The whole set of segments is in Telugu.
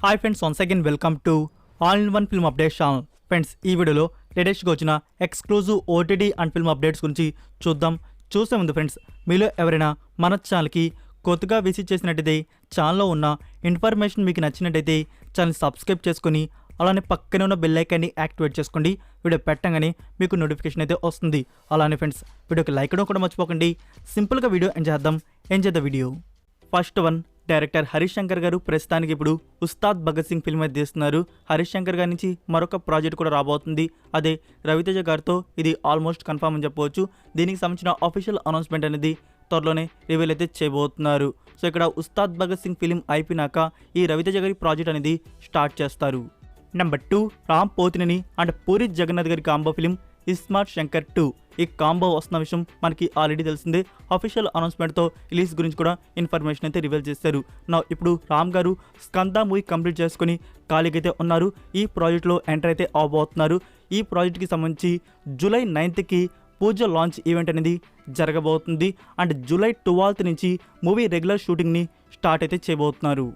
Hi friends, once again welcome to all in one film update channel. Friends, ఈ వీడియోలో లేటెస్ట్గా వచ్చిన exclusive OTT and film updates గురించి చూసే ముందు ఫ్రెండ్స్, మీలో ఎవరైనా మన ఛానల్కి కొత్తగా విజిట్ చేసినట్టయితే ఛానల్లో ఉన్న ఇన్ఫర్మేషన్ మీకు నచ్చినట్టయితే ఛానల్ సబ్స్క్రైబ్ చేసుకొని అలానే పక్కనే ఉన్న బెల్ ఐకాన్ని యాక్టివేట్ చేసుకోండి. వీడియో పెట్టగానే మీకు నోటిఫికేషన్ అయితే వస్తుంది. అలానే ఫ్రెండ్స్, వీడియోకి లైక్ చేయడం కూడా మర్చిపోకండి. సింపుల్గా video enjoy video. First one, director Harish Shankar గారు ప్రస్తుతానికి ఇప్పుడు ఉస్తాద్ భగత్ సింగ్ ఫిల్మ్ అయితే తీస్తున్నారు. హరీష్ శంకర్ గారి నుంచి మరొక ప్రాజెక్ట్ కూడా రాబోతుంది. అదే రవితేజ గారితో ఇది ఆల్మోస్ట్ కన్ఫర్మ్ అని చెప్పవచ్చు. దీనికి సంబంధించిన ఆఫీషియల్ అనౌన్స్మెంట్ అనేది త్వరలోనే రివీల్ అయితే చేయబోతున్నారు. సో ఇక్కడ ఉస్తాద్ భగత్ సింగ్ ఫిల్మ్ అయిపోయినాక ఈ రవితేజ గారి ప్రాజెక్ట్ అనేది స్టార్ట్ చేస్తారు. నెంబర్ 2, రామ్ పోతినేని అండ్ పూరి జగన్నాథ్ గారి కాంబో ఫిలిం ఇస్మార్ట్ శంకర్ 2. ఈ కాంబో వస్తున్న విషయం మనకి ఆల్రెడీ తెలిసిందే. అఫీషియల్ అనౌన్స్మెంట్తో రిలీజ్ గురించి కూడా ఇన్ఫర్మేషన్ అయితే రివీల్ చేశారు. ఇప్పుడు రామ్ గారు స్కంద మూవీ కంప్లీట్ చేసుకుని ఖాళీకి అయితే ఉన్నారు. ఈ ప్రాజెక్ట్లో ఎంటర్ అయితే అవబోతున్నారు. ఈ ప్రాజెక్ట్కి సంబంధించి జూలై 9కి పూజ లాంచ్ ఈవెంట్ అనేది జరగబోతుంది. అండ్ జూలై 12 నుంచి మూవీ రెగ్యులర్ షూటింగ్ని స్టార్ట్ అయితే చేయబోతున్నారు.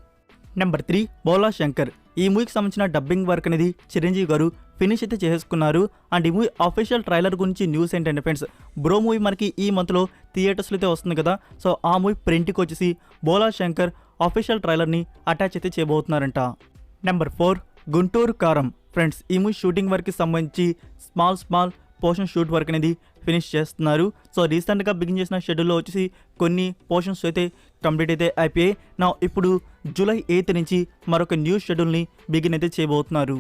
నెంబర్ 3, బోలా శంకర్. ఈ మూవీకి సంబంధించిన డబ్బింగ్ వర్క్ అనేది చిరంజీవి గారు ఫినిష్ అయితే చేసుకున్నారు. అండ్ ఈ మూవీ అఫీషియల్ ట్రైలర్ గురించి న్యూస్ ఏంటంటే ఫ్రెండ్స్, బ్రో మూవీ మనకి ఈ మంత్లో థియేటర్స్లో అయితే వస్తుంది కదా. సో ఆ మూవీ ప్రింట్కి వచ్చేసి బోలా శంకర్ అఫీషియల్ ట్రైలర్ని అటాచ్ అయితే చేయబోతున్నారంట. నెంబర్ 4, గుంటూరు కారం. ఫ్రెండ్స్, ఈ మూవీ షూటింగ్ వర్క్కి సంబంధించి స్మాల్ పోర్షన్ షూట్ వర్క్ అనేది ఫినిష్ చేస్తున్నారు. సో రీసెంట్గా బిగిన్ చేసిన షెడ్యూల్లో వచ్చేసి కొన్ని పోర్షన్స్ అయితే కంప్లీట్ అయితే అయిపోయాయి. ఇప్పుడు జూలై 8 నుంచి మరొక న్యూ షెడ్యూల్ని బిగిన్ అయితే చేయబోతున్నారు.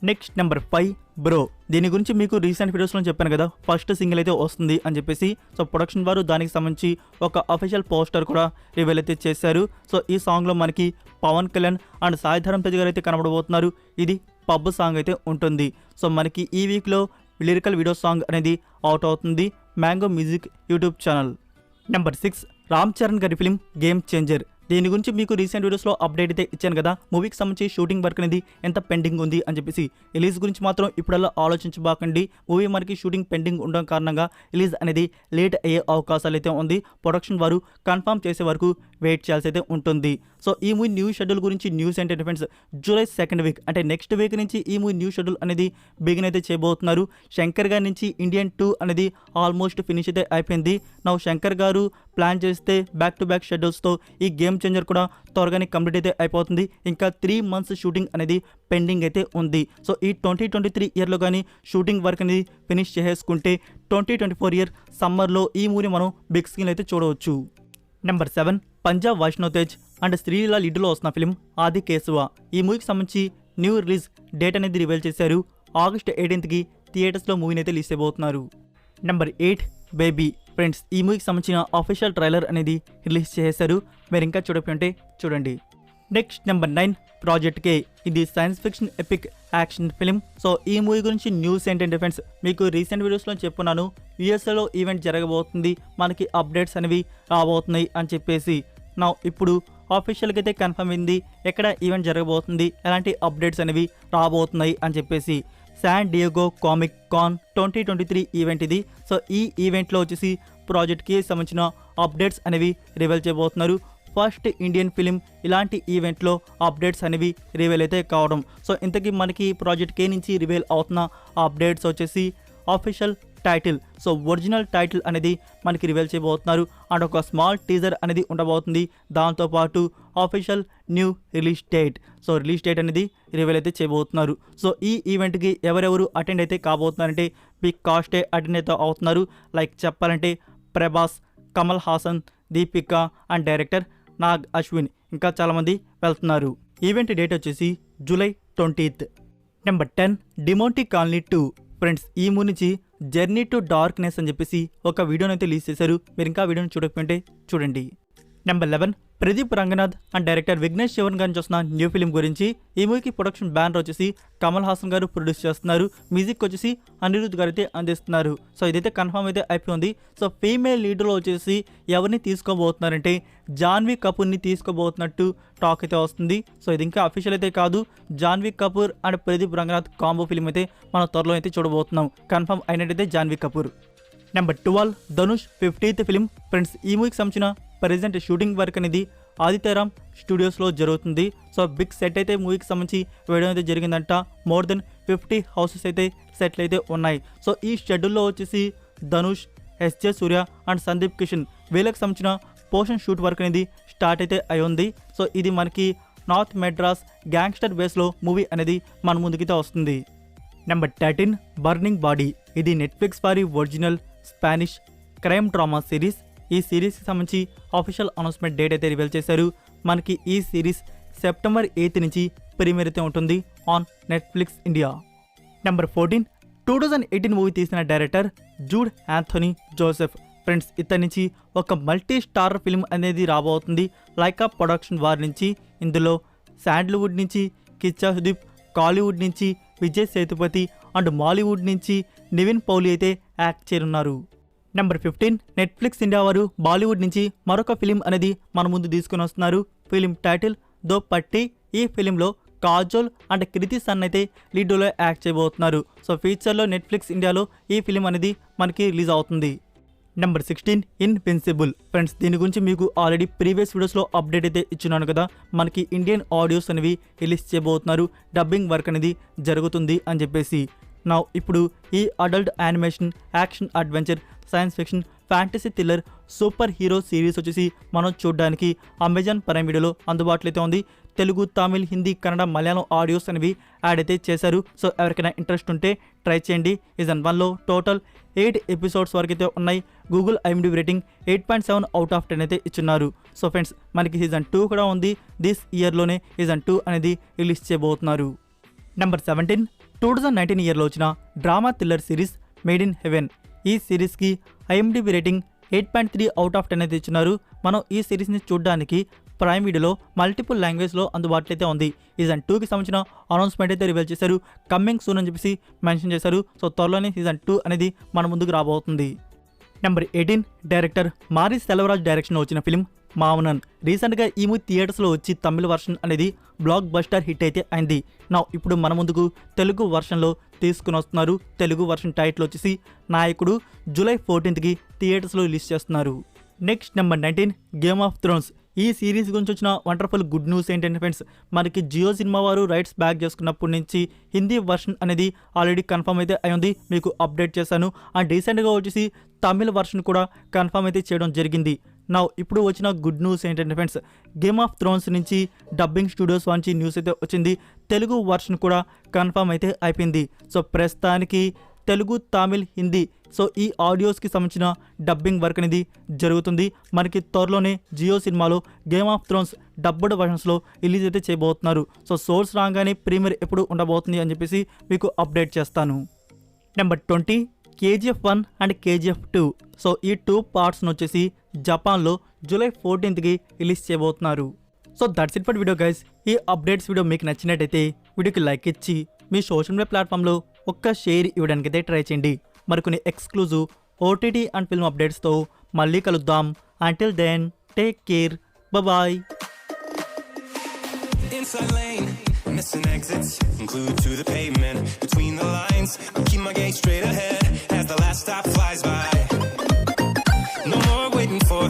Next number 5, bro. దీని గురించి మీకు రీసెంట్ వీడియోస్లో చెప్పాను కదా, ఫస్ట్ సింగిల్ అయితే వస్తుంది అని చెప్పేసి. సో ప్రొడక్షన్ వారు దానికి సంబంధించి ఒక అఫీషియల్ పోస్టర్ కూడా రివీల్ అయితే చేశారు. సో ఈ సాంగ్లో మనకి పవన్ కళ్యాణ్ అండ్ సాయి ధరమ్ తేజ్ గారు అయితే కనబడబోతున్నారు. ఇది పబ్ సాంగ్ అయితే ఉంటుంది. సో మనకి ఈ వీక్లో లిరికల్ వీడియో సాంగ్ అనేది అవుట్ అవుతుంది mango music YouTube channel. Number 6, Ram Charan గారి ఫిలిం గేమ్ చేంజర్. దీని గురించి మీకు రీసెంట్ వీడియోస్లో అప్డేట్ అయితే ఇచ్చాను కదా. మూవీకి సంబంధించి షూటింగ్ వర్క్ అనేది ఎంత పెండింగ్ ఉంది అని చెప్పేసి. రిలీజ్ గురించి మాత్రం ఇప్పుడల్లా ఆలోచించబాకండి. మూవీ మనకి షూటింగ్ పెండింగ్ ఉండడం కారణంగా రిలీజ్ అనేది లేట్ అయ్యే అవకాశాలు అయితే ఉంది. ప్రొడక్షన్ వారు కన్ఫర్మ్ చేసే వరకు వెయిట్ చేయాల్సి అయితే ఉంటుంది. సో ఈ మూవీ న్యూ షెడ్యూల్ గురించి న్యూస్ ఏంటంటే ఫ్రెండ్స్, జూలై 2nd వీక్ అంటే నెక్స్ట్ వీక్ నుంచి ఈ మూవీ న్యూ షెడ్యూల్ అనేది బిగిన్ అయితే చేయబోతున్నారు. శంకర్ గారి నుంచి ఇండియన్ 2 అనేది ఆల్మోస్ట్ ఫినిష్ అయితే అయిపోయింది. శంకర్ గారు ప్లాన్ చేస్తే బ్యాక్ టు బ్యాక్ షెడ్యూల్స్తో ఈ గేమ్ చేంజర్ కూడా త్వరగానే కంప్లీట్ అయితే అయిపోతుంది. ఇంకా 3 months షూటింగ్ అనేది పెండింగ్ అయితే ఉంది. సో ఈ 2023 ఇయర్లో కానీ షూటింగ్ వర్క్ అనేది ఫినిష్ చేసుకుంటే 2024 ఇయర్ సమ్మర్లో ఈ మూవీ మనం బిగ్ స్క్రీన్ అయితే చూడవచ్చు. నెంబర్ 7, పంజాబ్ వైష్ణవ్ తేజ్ అండ్ శ్రీలీల లీడ్లో వస్తున్న ఫిలిం ఆది కేశవ. ఈ మూవీకి సంబంధించి న్యూ రిలీజ్ డేట్ అనేది రివీల్ చేశారు. ఆగస్ట్ 18కి థియేటర్స్లో మూవీని అయితే రిలీజ్ చేయబోతున్నారు. Number 8, baby. ఫ్రెండ్స్, ఈ మూవీకి సంబంధించిన అఫీషియల్ ట్రైలర్ అనేది రిలీజ్ చేశారు. మీరు ఇంకా చూడకపోతే చూడండి. Next number 9, project K. ఇది science fiction epic action film. So ఈ మూవీ గురించి న్యూస్ ఏంటంటే ఫ్రెండ్స్, మీకు రీసెంట్ వీడియోస్లో చెప్పున్నాను, యూఎస్ఏలో ఈవెంట్ జరగబోతుంది, మనకి అప్డేట్స్ అనేవి రాబోతున్నాయి అని చెప్పేసి. ఇప్పుడు ఆఫీషియల్గా అయితే కన్ఫర్మ్ అయింది ఎక్కడ ఈవెంట్ జరగబోతుంది, ఎలాంటి అప్డేట్స్ అనేవి రాబోతున్నాయి అని చెప్పేసి. శాన్ డియేగో కామిక్ కాన్ 2023 ఈవెంట్ ఇది. సో ఈ ఈవెంట్లో వచ్చేసి ప్రాజెక్ట్కి సంబంధించిన అప్డేట్స్ అనేవి రివీల్ చేయబోతున్నారు. ఫస్ట్ ఇండియన్ ఫిలిం ఇలాంటి ఈవెంట్లో అప్డేట్స్ అనేవి రివీల్ అయితే కావడం. సో ఇంతకీ మనకి ప్రాజెక్ట్ కే నుంచి రివీల్ అవుతున్న అప్డేట్స్ వచ్చేసి official title. So original title అనేది మనకి రివీల్ చేయబోతున్నారు. అండ్ ఒక స్మాల్ టీజర్ అనేది ఉండబోతుంది. దాంతోపాటు official new release date. So release date అనేది రివీల్ అయితే చేయబోతున్నారు. సో ఈ ఈవెంట్కి ఎవరెవరు అటెండ్ అయితే కాబోతున్నారంటే బిగ్ కాస్టే అటెండ్ అయితే అవుతున్నారు. లైక్ చెప్పాలంటే ప్రభాస్, కమల్ హాసన్, దీపిక అండ్ డైరెక్టర్ నాగ్ అశ్విన్, ఇంకా చాలామంది వెళ్తున్నారు. ఈవెంట్ డేట్ వచ్చేసి July 20th. Number 10, Demonte colony 2. Friends, ఈ మూవీ నుంచి జర్నీ టు డార్క్నెస్ అని చెప్పేసి ఒక వీడియోని అయితే రిలీజ్ చేశారు. మీరు ఇంకా వీడియోని చూడకపోతే చూడండి. Number 11, Pradeep Ranganath and director Vignesh Shivan గారిని చూసిన న్యూ ఫిలిం గురించి. ఈ మూవీకి ప్రొడక్షన్ బ్యానర్ వచ్చేసి కమల్ హాసన్ గారు ప్రొడ్యూస్ చేస్తున్నారు. మ్యూజిక్ వచ్చేసి అనిరుద్ధ్ గారు అయితే అందిస్తున్నారు. సో ఇదైతే కన్ఫర్మ్ అయితే అయిపోయింది. సో ఫీమేల్ లీడర్లో వచ్చేసి ఎవరిని తీసుకోబోతున్నారంటే జాన్వీ కపూర్ని తీసుకోబోతున్నట్టు టాక్ అయితే వస్తుంది. సో ఇది ఇంకా అఫీషియల్ అయితే కాదు. Janhvi Kapoor and Pradeep Ranganath combo film అయితే మనం త్వరలో అయితే చూడబోతున్నాం. కన్ఫర్మ్ అయినట్టయితే Janhvi Kapoor. Number 12, Dhanush 50th film. Friends, ఈ మూవీకి సంబంధించిన ప్రెజెంట్ షూటింగ్ వర్క్ అనేది ఆదిత్యరామ్ స్టూడియోస్లో జరుగుతుంది. సో బిగ్ సెట్ అయితే మూవీకి సంబంధించి వేయడం అయితే జరిగిందంట. మోర్ దెన్ 50 హౌసెస్ అయితే సెట్లు అయితే ఉన్నాయి. సో ఈ షెడ్యూల్లో వచ్చేసి Dhanush, SJ Surya and Sandeep Kishan వీళ్ళకి సంబంధించిన పోర్షన్ షూట్ వర్క్ అనేది స్టార్ట్ అయితే అయి ఉంది. సో ఇది మనకి నార్త్ మెడ్రాస్ గ్యాంగ్స్టర్ బేస్లో మూవీ అనేది మన ముందుకైతే వస్తుంది. Number 13 burning body. ఇది నెట్ఫ్లిక్స్ వారి original Spanish crime drama series. ఈ సిరీస్కి సంబంధించి ఆఫీషియల్ అనౌన్స్మెంట్ డేట్ అయితే రివీల్ చేశారు. మనకి ఈ సిరీస్ సెప్టెంబర్ 8 నుంచి ప్రీమియర్ అయితే ఉంటుంది on Netflix India. Number 14 2018 movie తీసిన డైరెక్టర్ జూడ్ యాంథోనీ జోసెఫ్. ఫ్రెండ్స్, ఇతని నుంచి ఒక మల్టీ స్టార్ ఫిల్మ్ అనేది రాబోతుంది లైకా ప్రొడక్షన్ వారి నుంచి. ఇందులో శాండల్వుడ్ నుంచి కిచ్చా సుదీప్, కాలీవుడ్ నుంచి విజయ్ సేతుపతి అండ్ మాలీవుడ్ నుంచి నివిన్ పౌలి అయితే యాక్ట్ చేయనున్నారు. నెంబర్ 15 నెట్ఫ్లిక్స్ ఇండియా వారు బాలీవుడ్ నుంచి మరొక ఫిలిం అనేది మన ముందు తీసుకుని వస్తున్నారు. ఫిలిం టైటిల్ దో పట్టి. ఈ ఫిలింలో కాజోల్ అండ్ కృతి సన్ అయితే లీడ్లో యాక్ట్ చేయబోతున్నారు. సో ఫ్యూచర్లో నెట్ఫ్లిక్స్ ఇండియాలో ఈ ఫిలిం అనేది మనకి రిలీజ్ అవుతుంది. Number 16 invincible. ఫ్రెండ్స్, దీని గురించి మీకు ఆల్రెడీ ప్రీవియస్ వీడియోస్లో అప్డేట్ అయితే ఇచ్చినాను కదా. మనకి ఇండియన్ ఆడియోస్ అనేవి రిలీజ్ చేయబోతున్నారు, డబ్బింగ్ వర్క్ అనేది జరుగుతుంది అని చెప్పేసి. నా ఇప్పుడు ఈ adult animation, action, adventure, science fiction, fantasy thriller, super hero series వచ్చేసి మనం చూడడానికి అమెజాన్ ప్రైమ్ వీడియోలో అందుబాటులో అయితే ఉంది. తెలుగు, తమిళ్, హిందీ, కన్నడ, మలయాళం ఆడియోస్ అనేవి యాడ్ అయితే చేశారు. సో ఎవరికైనా ఇంట్రెస్ట్ ఉంటే ట్రై చేయండి. సీజన్ 1లో టోటల్ 8 ఎపిసోడ్స్ వరకు అయితే ఉన్నాయి. Google IMDb rating 8.7 out of 10 అయితే ఇచ్చున్నారు. సో ఫ్రెండ్స్, మనకి సీజన్ 2 కూడా ఉంది. దిస్ ఇయర్లోనే సీజన్ 2 అనేది రిలీజ్ చేయబోతున్నారు. నెంబర్ 17 2019 ఇయర్లో వచ్చిన drama thriller series made in heaven. ఈ సిరీస్కి ఐఎండిబి రేటింగ్ 8.3 అవుట్ ఆఫ్ 10 అయితే ఇచ్చున్నారు. మనం ఈ సిరీస్ని చూడడానికి ప్రైమ్ వీడియోలో మల్టిపుల్ లాంగ్వేజ్లో అందుబాటులో అయితే ఉంది. సీజన్ 2కి సంబంధించిన అనౌన్స్మెంట్ అయితే రివీల్ చేశారు. కమ్మింగ్ సూన్ అని చెప్పేసి మెన్షన్ చేశారు. సో త్వరలోనే సీజన్ 2 అనేది మన ముందుకు రాబోతుంది. నెంబర్ 18 డైరెక్టర్ మారి సెల్వరాజ్ డైరెక్షన్లో వచ్చిన ఫిలిం మావనన్. రీసెంట్గా ఈ మూవీ థియేటర్స్లో వచ్చి తమిళ వర్షన్ అనేది బ్లాక్ బస్టర్ హిట్ అయితే అయింది. నా ఇప్పుడు మన ముందుకు తెలుగు వర్షన్లో తీసుకుని వస్తున్నారు. తెలుగు వర్షన్ టైటిల్ వచ్చేసి నాయకుడు. జూలై 14కి థియేటర్స్లో రిలీజ్ చేస్తున్నారు. Next number 19 game of Thrones. ఈ సిరీస్ గురించి వచ్చిన వండర్ఫుల్ గుడ్ న్యూస్ ఏంటంటే ఫ్రెండ్స్, మనకి జియో సినిమా వారు రైట్స్ బ్యాక్ చేసుకున్నప్పటి నుంచి హిందీ వర్షన్ అనేది ఆల్రెడీ కన్ఫర్మ్ అయితే అయింది. మీకు అప్డేట్ చేశాను. అండ్ రీసెంట్గా వచ్చేసి తమిళ వర్షన్ కూడా కన్ఫర్మ్ అయితే చేయడం జరిగింది. నా ఇప్పుడు వచ్చిన గుడ్ న్యూస్ ఏంటంటే ఫ్రెండ్స్, గేమ్ ఆఫ్ థ్రోన్స్ నుంచి డబ్బింగ్ స్టూడియోస్ నుంచి న్యూస్ అయితే వచ్చింది. తెలుగు వర్షన్ కూడా కన్ఫర్మ్ అయితే అయిపోయింది. సో ప్రస్తుతానికి తెలుగు, తమిళ్, హిందీ సో ఈ ఆడియోస్కి సంబంధించిన డబ్బింగ్ వర్క్ అనేది జరుగుతుంది. మనకి త్వరలోనే జియో సినిమాలో గేమ్ ఆఫ్ థ్రోన్స్ డబ్బుడ్ వర్షన్స్లో రిలీజ్ అయితే చేయబోతున్నారు. సో సోర్స్ రాగానే ప్రీమియర్ ఎప్పుడు ఉండబోతుంది అని చెప్పేసి మీకు అప్డేట్ చేస్తాను. Number 20 KGF 1 and KGF 2. So ఈ 2 పార్ట్స్ను వచ్చేసి జపాన్లో జూలై 14కి రిలీజ్ చేయబోతున్నారు. So that's it for video guys. ఈ అప్డేట్స్ వీడియో మీకు నచ్చినట్టయితే వీడియోకి లైక్ ఇచ్చి మీ సోషల్ మీడియా ప్లాట్ఫామ్లో ఒక్క షేర్ ఇవ్వడానికైతే ట్రై చేయండి. మరికొన్ని ఎక్స్క్లూజివ్ OTT అండ్ ఫిల్మ్ అప్డేట్స్తో మళ్ళీ కలుద్దాం. Until then take care, bye. Missing exits, glued to the pavement. Between the lines, I keep my gaze straight ahead as the last stop flies by. No more waiting for the